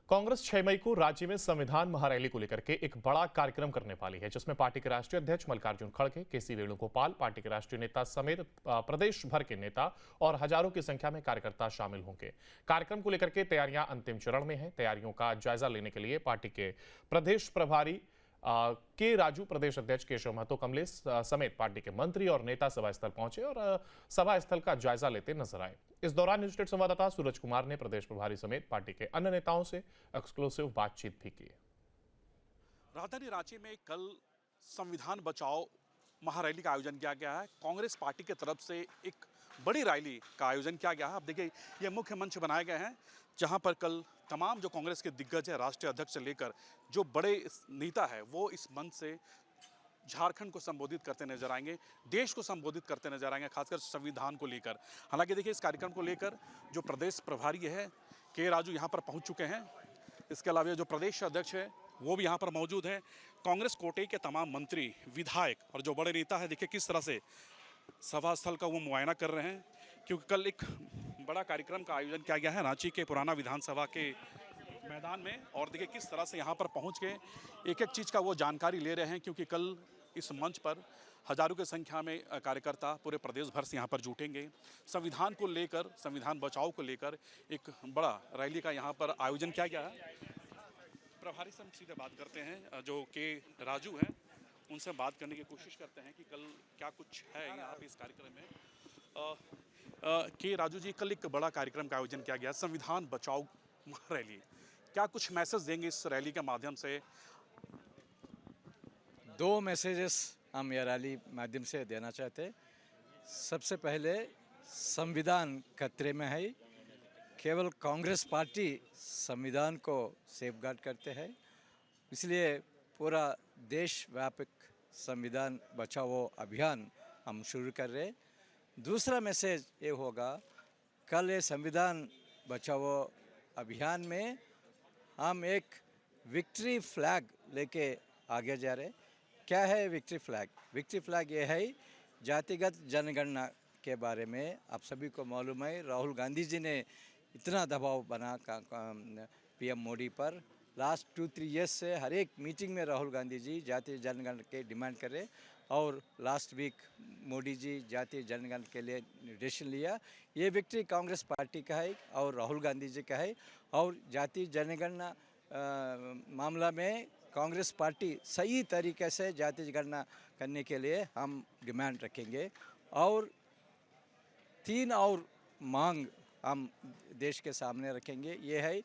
कांग्रेस 6 मई को राज्य में संविधान महारैली को लेकर के एक बड़ा कार्यक्रम करने वाली है, जिसमें पार्टी के राष्ट्रीय अध्यक्ष मल्लिकार्जुन खड़गे, केसी वेणुगोपाल, पार्टी के राष्ट्रीय नेता समेत प्रदेश भर के नेता और हजारों की संख्या में कार्यकर्ता शामिल होंगे। कार्यक्रम को लेकर के तैयारियां अंतिम चरण में है। तैयारियों का जायजा लेने के लिए पार्टी के प्रदेश प्रभारी के राजू, प्रदेश अध्यक्ष केशव महतो कमलेश समेत पार्टी के मंत्री और नेता सभा स्थल पहुंचे और सभा स्थल का जायजा लेते नजर आए। इस दौरान न्यूज स्टेट संवाददाता सूरज कुमार ने प्रदेश प्रभारी समेत पार्टी के अन्य नेताओं से एक्सक्लूसिव बातचीत भी की। राजधानी रांची में कल संविधान बचाओ महारैली का आयोजन किया गया है। कांग्रेस पार्टी की तरफ से एक बड़ी रैली का आयोजन किया गया है। अब देखिए, ये मुख्य मंच बनाए गए हैं जहां पर कल तमाम जो कांग्रेस के दिग्गज है, राष्ट्रीय अध्यक्ष से लेकर जो बड़े नेता है, वो इस मंच से झारखंड को संबोधित करते नजर आएंगे, देश को संबोधित करते नजर आएंगे, खासकर संविधान को लेकर। हालांकि देखिए, इस कार्यक्रम को लेकर जो प्रदेश प्रभारी है के राजू यहाँ पर पहुँच चुके हैं। इसके अलावा जो प्रदेश अध्यक्ष है वो भी यहाँ पर मौजूद हैं। कांग्रेस कोटे के तमाम मंत्री, विधायक और जो बड़े नेता है, देखिए किस तरह से सभा स्थल का वो मुआयना कर रहे हैं, क्योंकि कल एक बड़ा कार्यक्रम का आयोजन किया गया है रांची के पुराना विधानसभा के मैदान में। और देखिए किस तरह से यहाँ पर पहुँच के एक एक चीज़ का वो जानकारी ले रहे हैं, क्योंकि कल इस मंच पर हजारों की संख्या में कार्यकर्ता पूरे प्रदेश भर से यहाँ पर जुटेंगे। संविधान को लेकर, संविधान बचाओ को लेकर एक बड़ा रैली का यहाँ पर आयोजन किया गया है। प्रभारी से हम सीधे बात करते हैं, जो के राजू हैं, उनसे बात करने की कोशिश करते हैं कि कल क्या कुछ है यहाँ पे इस कार्यक्रम में। के राजू जी, कल एक बड़ा कार्यक्रम का आयोजन किया गया, संविधान बचाओ रैली, क्या कुछ मैसेज देंगे इस रैली के माध्यम से? दो मैसेजेस हम यह रैली माध्यम से देना चाहते हैं। सबसे पहले, संविधान खतरे में है। केवल कांग्रेस पार्टी संविधान को सेफगार्ड करते हैं, इसलिए पूरा देश व्यापक संविधान बचाओ अभियान हम शुरू कर रहे हैं। दूसरा मैसेज ये होगा, कल ये संविधान बचाओ अभियान में हम एक विक्ट्री फ्लैग लेके आगे जा रहे हैं। क्या है विक्ट्री फ्लैग? विक्ट्री फ्लैग ये है, जातिगत जनगणना के बारे में आप सभी को मालूम है, राहुल गांधी जी ने इतना दबाव बना पीएम मोदी पर। लास्ट 2-3 ईयर्स से हर एक मीटिंग में राहुल गांधी जी जातीय जनगणना के डिमांड कर रहे, और लास्ट वीक मोदी जी जातीय जनगणना के लिए निर्देशन लिया। ये विक्ट्री कांग्रेस पार्टी का है और राहुल गांधी जी का है, और जातीय जनगणना मामला में कांग्रेस पार्टी सही तरीके से जातीय गणना करने के लिए हम डिमांड रखेंगे। और 3 और मांग हम देश के सामने रखेंगे। ये है,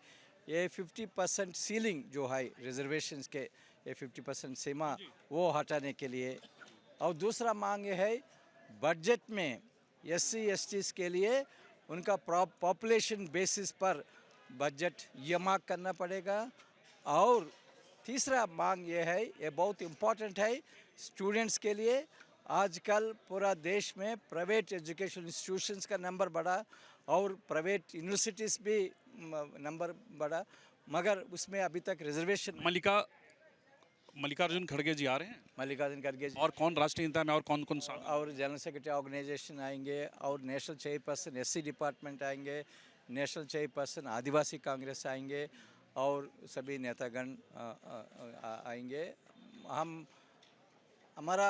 ये 50% सीलिंग जो है रिजर्वेशंस के, ये 50% सीमा वो हटाने के लिए। और दूसरा मांग ये है, बजट में SC STs के लिए उनका पॉपुलेशन बेसिस पर बजट यमाक करना पड़ेगा। और तीसरा मांग ये है, ये बहुत इम्पोर्टेंट है स्टूडेंट्स के लिए। आजकल पूरा देश में प्राइवेट एजुकेशन इंस्टीट्यूशंस का नंबर बढ़ा और प्राइवेट यूनिवर्सिटीज़ भी नंबर बढ़ा, मगर उसमें अभी तक रिजर्वेशन। मल्लिकार्जुन खड़गे जी आ रहे हैं? मल्लिकार्जुन खड़गे जी और कौन राष्ट्रीय नेता में और कौन कौन सा? और जनरल सेक्रेटरी ऑर्गेनाइजेशन आएंगे, और नेशनल चेयरपर्सन SC डिपार्टमेंट आएंगे, नेशनल चेयरपर्सन आदिवासी कांग्रेस आएंगे, और सभी नेतागण आएंगे। हमारा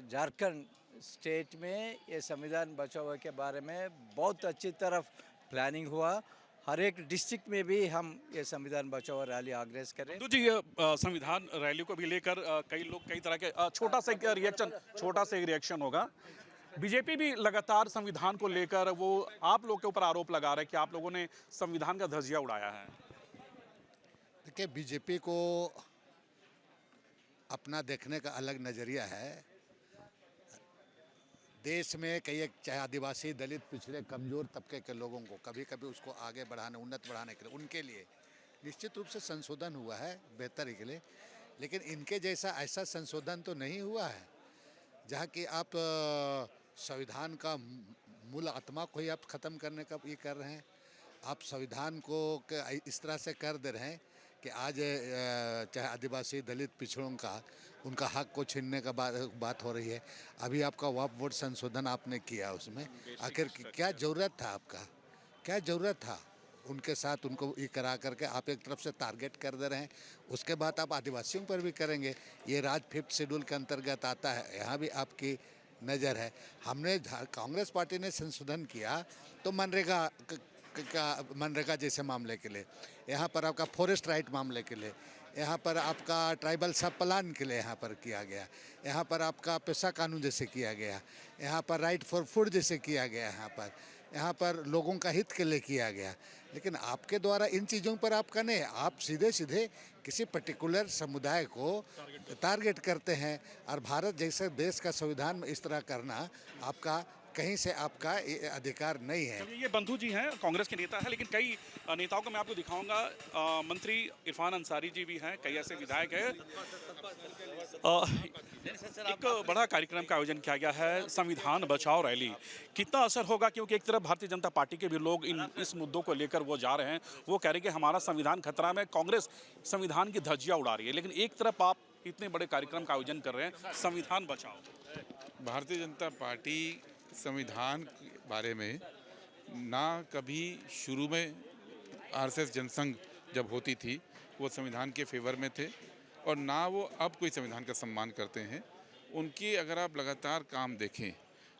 झारखंड स्टेट में ये संविधान बचाओ के बारे में बहुत अच्छी तरफ प्लानिंग हुआ। हर एक डिस्ट्रिक्ट में भी हम ये संविधान बचाओ रैली ऑर्गेनाइज करें। तो जी, संविधान रैली को भी लेकर कई लोग कई तरह के छोटा सा एक रिएक्शन होगा। बीजेपी भी लगातार संविधान को लेकर वो आप लोग के ऊपर आरोप लगा रहे हैं कि आप लोगों ने संविधान का धज्जिया उड़ाया है। देखिए, बीजेपी को अपना देखने का अलग नज़रिया है। देश में कई एक, चाहे आदिवासी, दलित, पिछड़े, कमज़ोर तबके के लोगों को कभी कभी उसको आगे बढ़ाने, उन्नत बढ़ाने के लिए, उनके लिए निश्चित रूप से संशोधन हुआ है बेहतर के लिए। लेकिन इनके जैसा ऐसा संशोधन तो नहीं हुआ है जहाँ कि आप संविधान का मूल आत्मा को ही आप ख़त्म करने का ये कर रहे हैं। आप संविधान को इस तरह से कर दे रहे हैं कि आज चाहे आदिवासी, दलित, पिछड़ों का उनका हक को छीनने का बात हो रही है। अभी आपका वक्फ बोर्ड संशोधन आपने किया, उसमें आखिर क्या ज़रूरत था? आपका क्या ज़रूरत था? उनके साथ उनको ये करा करके आप एक तरफ से टारगेट कर दे रहे हैं, उसके बाद आप आदिवासियों पर भी करेंगे। ये राज 5th शेड्यूल के अंतर्गत आता है, यहाँ भी आपकी नज़र है। हमने कांग्रेस पार्टी ने संशोधन किया तो मनरेगा जैसे मामले के लिए, यहाँ पर आपका फॉरेस्ट राइट मामले के लिए, यहाँ पर आपका ट्राइबल सब प्लान के लिए यहाँ पर किया गया, यहाँ पर आपका पेशा कानून जैसे किया गया, यहाँ पर राइट फॉर फूड जैसे किया गया, यहाँ पर लोगों का हित के लिए किया गया। लेकिन आपके द्वारा इन चीज़ों पर आपका नहीं, आप सीधे सीधे किसी पर्टिकुलर समुदाय को टारगेट करते हैं। और भारत जैसे देश का संविधान में इस तरह करना आपका कहीं से आपका ये अधिकार नहीं है। ये बंधु जी हैं, कांग्रेस के नेता हैं, लेकिन कई नेताओं को मैं आपको दिखाऊंगा। मंत्री इरफान अंसारी जी भी हैं, कई ऐसे विधायक हैं। एक बड़ा कार्यक्रम का आयोजन किया गया है, संविधान बचाओ रैली। कितना असर होगा, क्योंकि एक तरफ भारतीय जनता पार्टी के भी लोग इस मुद्दों को लेकर वो जा रहे हैं, वो कह रहे हैं कि हमारा संविधान खतरा में, कांग्रेस संविधान की धज्जियां उड़ा रही है। लेकिन एक तरफ आप इतने बड़े कार्यक्रम का आयोजन कर रहे हैं, संविधान बचाओ। भारतीय जनता पार्टी संविधान के बारे में ना कभी शुरू में आरएसएस जनसंघ जब होती थी वो संविधान के फेवर में थे, और ना वो अब कोई संविधान का सम्मान करते हैं। उनकी अगर आप लगातार काम देखें,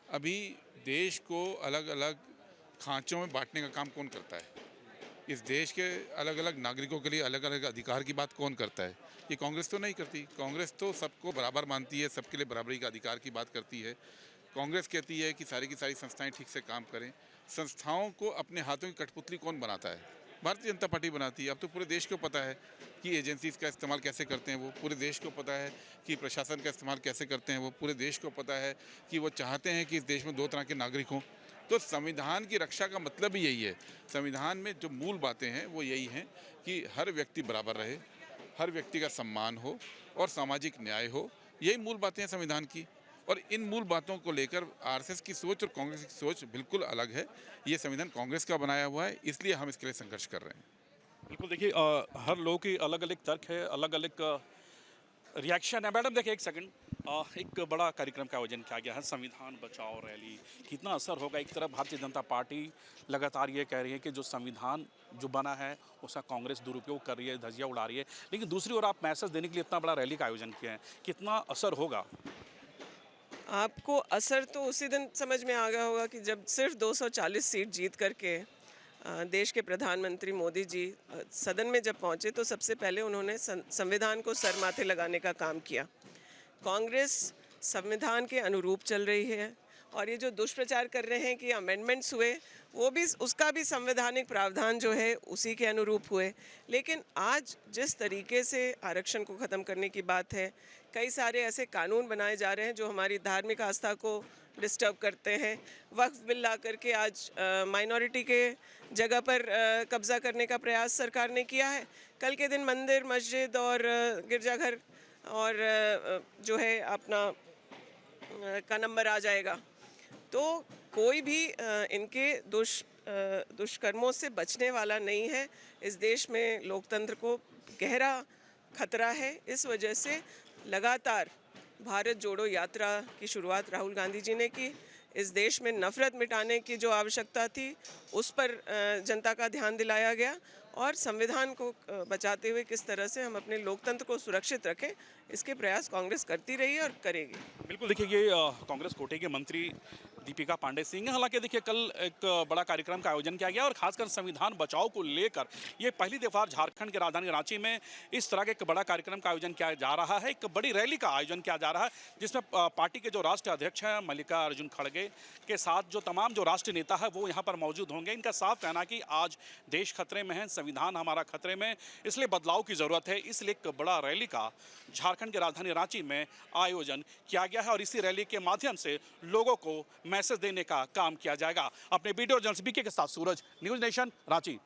अभी देश को अलग अलग खांचों में बांटने का काम कौन करता है? इस देश के अलग अलग नागरिकों के लिए अलग अलग अधिकार की बात कौन करता है? ये कांग्रेस तो नहीं करती। कांग्रेस तो सबको बराबर मानती है, सबके लिए बराबरी का अधिकार की बात करती है। कांग्रेस कहती है कि सारी की सारी संस्थाएं ठीक से काम करें। संस्थाओं को अपने हाथों की कठपुतली कौन बनाता है? भारतीय जनता पार्टी बनाती है। अब तो पूरे देश को पता है कि एजेंसीज़ का इस्तेमाल कैसे करते हैं वो, पूरे देश को पता है कि प्रशासन का इस्तेमाल कैसे करते हैं वो, पूरे देश को पता है कि वो चाहते हैं कि इस देश में 2 तरह के नागरिक हों। तो संविधान की रक्षा का मतलब ही यही है। संविधान में जो मूल बातें हैं वो यही हैं कि हर व्यक्ति बराबर रहे, हर व्यक्ति का सम्मान हो और सामाजिक न्याय हो। यही मूल बातें हैं संविधान की। और इन मूल बातों को लेकर आरएसएस की सोच और कांग्रेस की सोच बिल्कुल अलग है। ये संविधान कांग्रेस का बनाया हुआ है, इसलिए हम इसके लिए संघर्ष कर रहे हैं। बिल्कुल, देखिए हर लोगों की अलग अलग तर्क है, अलग अलग रिएक्शन है। मैडम देखिए एक सेकंड, एक बड़ा कार्यक्रम का आयोजन किया गया है, संविधान बचाओ रैली। कितना असर होगा? एक तरफ भारतीय जनता पार्टी लगातार ये कह रही है कि जो संविधान जो बना है उसका कांग्रेस दुरुपयोग कर रही है, धज्जियां उड़ा रही है, लेकिन दूसरी ओर आप मैसेज देने के लिए इतना बड़ा रैली का आयोजन किया है, कितना असर होगा? आपको असर तो उसी दिन समझ में आ गया होगा कि जब सिर्फ 240 सीट जीत करके देश के प्रधानमंत्री मोदी जी सदन में जब पहुंचे तो सबसे पहले उन्होंने संविधान को सर माथे लगाने का काम किया। कांग्रेस संविधान के अनुरूप चल रही है और ये जो दुष्प्रचार कर रहे हैं कि अमेंडमेंट्स हुए, वो भी उसका भी संवैधानिक प्रावधान जो है उसी के अनुरूप हुए। लेकिन आज जिस तरीके से आरक्षण को ख़त्म करने की बात है, कई सारे ऐसे कानून बनाए जा रहे हैं जो हमारी धार्मिक आस्था को डिस्टर्ब करते हैं। वक्फ बिल ला करके आज माइनॉरिटी के जगह पर कब्ज़ा करने का प्रयास सरकार ने किया है। कल के दिन मंदिर, मस्जिद और गिरजाघर और जो है अपना का नंबर आ जाएगा। तो कोई भी इनके दुष्कर्मों से बचने वाला नहीं है। इस देश में लोकतंत्र को गहरा खतरा है। इस वजह से लगातार भारत जोड़ो यात्रा की शुरुआत राहुल गांधी जी ने की। इस देश में नफरत मिटाने की जो आवश्यकता थी उस पर जनता का ध्यान दिलाया गया और संविधान को बचाते हुए किस तरह से हम अपने लोकतंत्र को सुरक्षित रखें, इसके प्रयास कांग्रेस करती रही है और करेगी। बिल्कुल, देखिए ये कांग्रेस कोटे के मंत्री दीपिका पांडे सिंह हैं। हालांकि देखिए कल एक बड़ा कार्यक्रम का आयोजन किया गया और खासकर संविधान बचाओ को लेकर ये पहली दफा झारखंड के राजधानी रांची में इस तरह के एक बड़ा कार्यक्रम का आयोजन किया जा रहा है। एक बड़ी रैली का आयोजन किया जा रहा है जिसमें पार्टी के जो राष्ट्रीय अध्यक्ष हैं मल्लिकार्जुन खड़गे के साथ जो तमाम जो राष्ट्रीय नेता है वो यहाँ पर मौजूद होंगे। इनका साफ कहना कि आज देश खतरे में है, संविधान हमारा खतरे में, इसलिए बदलाव की ज़रूरत है। इसलिए एक बड़ा रैली का झारखंड के राजधानी रांची में आयोजन किया गया है और इसी रैली के माध्यम से लोगों को मैसेज देने का काम किया जाएगा। अपने वीडियो जर्नलिस्ट बीके के साथ सूरज, न्यूज़ नेशन, रांची।